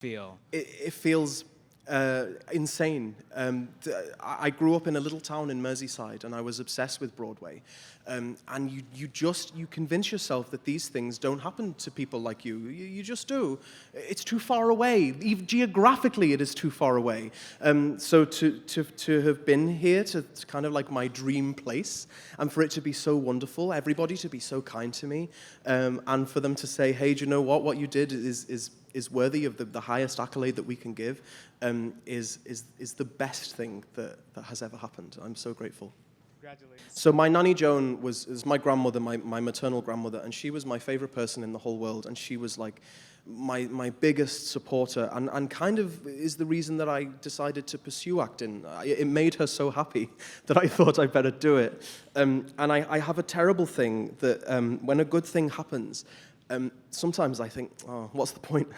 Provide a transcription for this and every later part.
feel? It feels insane. I grew up in a little town in Merseyside, and I was obsessed with Broadway. And you convince yourself that these things don't happen to people like you. You just do. It's too far away. Even geographically, it is too far away. So to have been here, to kind of like my dream place, and for it to be so wonderful, everybody to be so kind to me, and for them to say, hey, do you know what? What you did is worthy of the highest accolade that we can give, is the best thing that has ever happened. I'm so grateful. Congratulations. So my Nanny Joan was my grandmother, my maternal grandmother, and she was my favorite person in the whole world, and she was like my biggest supporter, and kind of is the reason that I decided to pursue acting. It made her so happy that I thought I'd better do it. And I have a terrible thing that when a good thing happens, sometimes I think, oh, what's the point?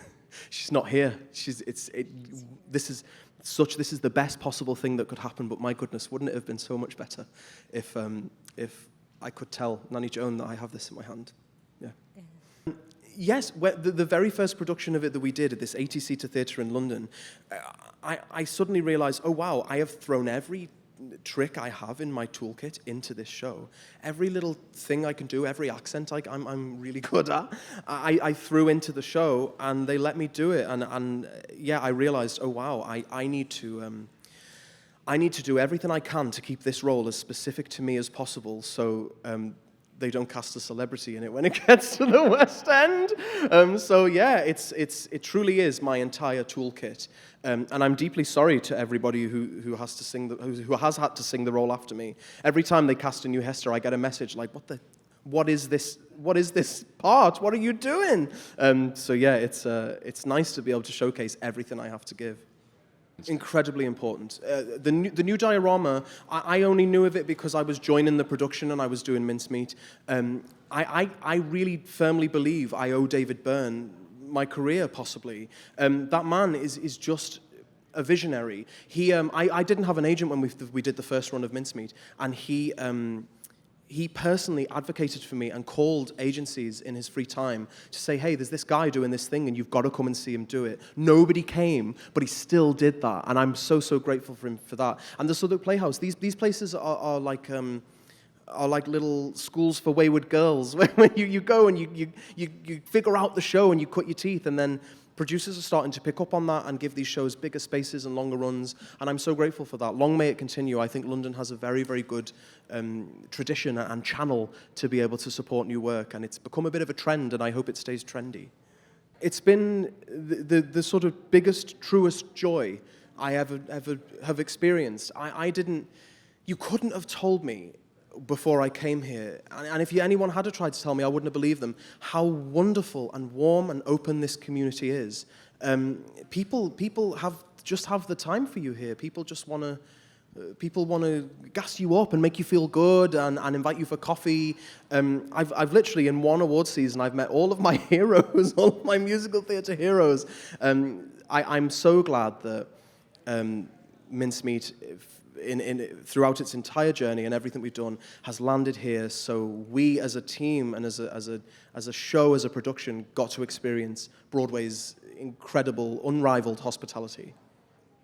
She's not here. This is the best possible thing that could happen, but my goodness, wouldn't it have been so much better if I could tell Nanny Joan that I have this in my hand? Yeah. Yes, the very first production of it that we did at this 80-seater theatre in London, I suddenly realized, oh wow, I have thrown every trick I have in my toolkit into this show. Every little thing I can do, every accent I'm really good at, I threw into the show, and they let me do it. And yeah, I realized, oh wow, I need to do everything I can to keep this role as specific to me as possible, so they don't cast a celebrity in it when it gets to the West End. So yeah, it truly is my entire toolkit. And I'm deeply sorry to everybody who has had to sing the role after me. Every time they cast a new Hester, I get a message like, what is this part? What are you doing? So yeah, it's nice to be able to showcase everything I have to give. Incredibly important. The new diorama, I only knew of it because I was joining the production and I was doing Mincemeat. I really firmly believe I owe David Byrne my career, possibly. That man is just a visionary. I didn't have an agent when we did the first run of Mincemeat, and he personally advocated for me and called agencies in his free time to say, hey, there's this guy doing this thing and you've got to come and see him do it. Nobody came, but he still did that, and I'm so grateful for him for that. And the Southwark Playhouse, these places are like little schools for wayward girls, where you go and you figure out the show and you cut your teeth, and then producers are starting to pick up on that and give these shows bigger spaces and longer runs, and I'm so grateful for that. Long may it continue. I think London has a very, very good tradition and channel to be able to support new work, and it's become a bit of a trend, and I hope it stays trendy. It's been the sort of biggest, truest joy I ever have experienced. You couldn't have told me before I came here, and if anyone had tried to tell me, I wouldn't have believed them, how wonderful and warm and open this community is. People have the time for you here. People want to gas you up and make you feel good and invite you for coffee. I've literally, in one award season, I've met all of my heroes, all of my musical theatre heroes. I'm so glad that Mincemeat, throughout its entire journey and everything we've done, has landed here, so we as a team and as a show, as a production, got to experience Broadway's incredible, unrivaled hospitality.